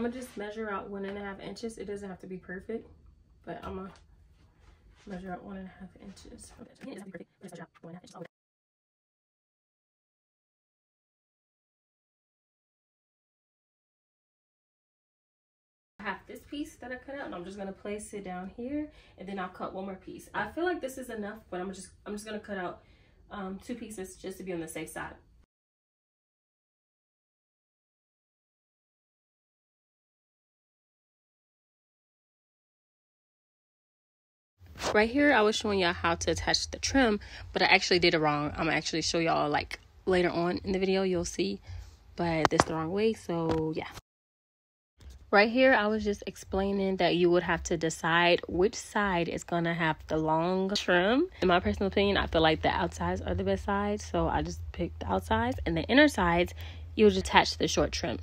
I'm gonna just measure out 1.5 inches. It doesn't have to be perfect, but I'm gonna measure out 1.5 inches. I have this piece that I cut out, and I'm just gonna place it down here, and then I'll cut one more piece. I feel like this is enough, but I'm just gonna cut out 2 pieces just to be on the safe side. Right here, I was showing y'all how to attach the trim, but I actually did it wrong. I'm gonna actually show y'all like later on in the video, you'll see, but this the wrong way, so yeah. Right here, I was just explaining that you would have to decide which side is going to have the long trim. In my personal opinion, I feel like the outsides are the best sides, so I just picked the outsides. And the inner sides, you would just attach the short trim.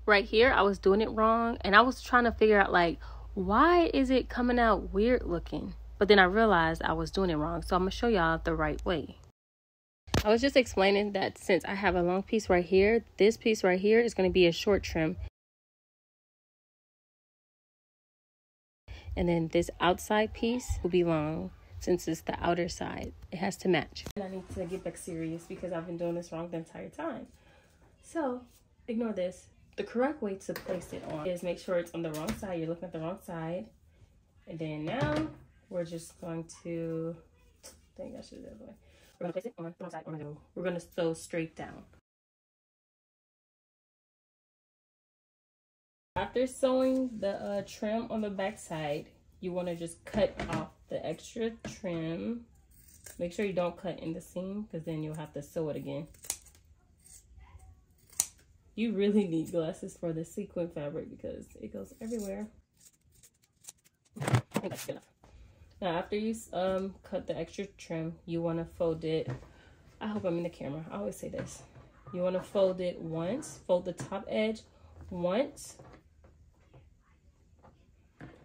Right here, I was doing it wrong, and I was trying to figure out, like, why is it coming out weird looking? But then I realized I was doing it wrong, so I'm going to show y'all the right way. I was just explaining that since I have a long piece right here, this piece right here is going to be a short trim. And then this outside piece will be long since it's the outer side. It has to match. And I need to get back serious because I've been doing this wrong the entire time. So ignore this. The correct way to place it on is make sure it's on the wrong side. You're looking at the wrong side. And then now we're just going to, I think I should do that way. We're going to place it on the wrong side. We're going to sew straight down. After sewing the trim on the back side, you want to just cut off the extra trim. Make sure you don't cut in the seam because then you'll have to sew it again. You really need glasses for the sequin fabric because it goes everywhere. I think that's good enough. Now after you cut the extra trim, you want to fold it. I hope I'm in the camera. I always say this. You want to fold it once. Fold the top edge once.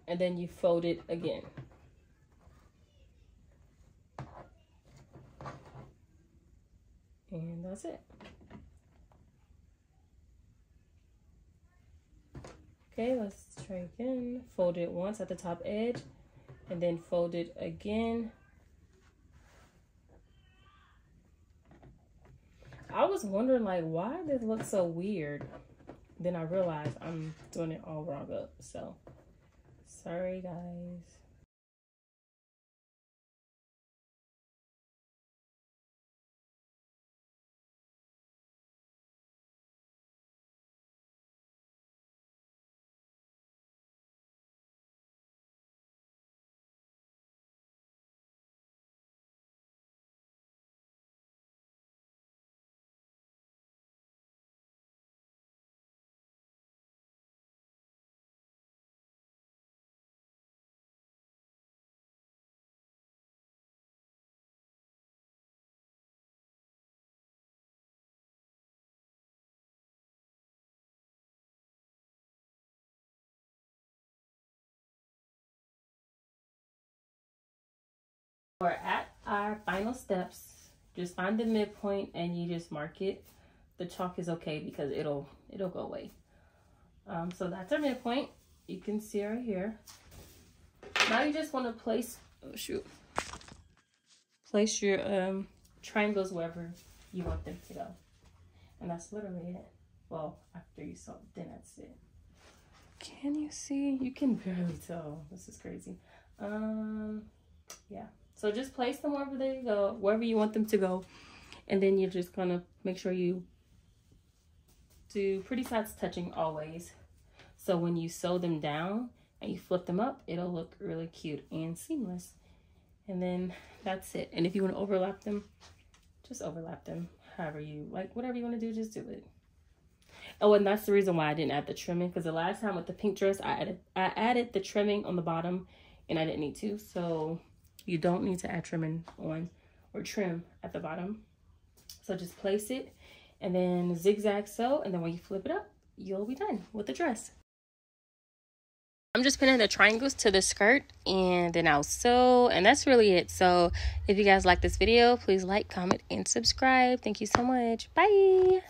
And then you fold it again. And that's it. Okay, let's try again. Fold it once at the top edge, and then fold it again. I was wondering, like, why did it look so weird? Then I realized I'm doing it all wrong up, so. Sorry, guys. We're at our final steps. Just find the midpoint and you just mark it. The chalk is okay because it'll go away. So that's our midpoint. You can see right here. Now you just want to place, place your triangles wherever you want them to go. And that's literally it. Well, after you sew, then that's it. Can you see? You can barely tell. This is crazy. Yeah. So just place them wherever they go, wherever you want them to go. And then you're just gonna make sure you do pretty sides touching always. So when you sew them down and you flip them up, it'll look really cute and seamless. And then that's it. And if you want to overlap them, just overlap them however you like. Whatever you want to do, just do it. Oh, and that's the reason why I didn't add the trimming, because the last time with the pink dress, I added the trimming on the bottom and I didn't need to. So you don't need to add trimming on or trim at the bottom. So just place it and then zigzag sew, and then when you flip it up, you'll be done with the dress. I'm just pinning the triangles to the skirt and then I'll sew, and that's really it. So if you guys like this video, please like, comment, and subscribe. Thank you so much. Bye.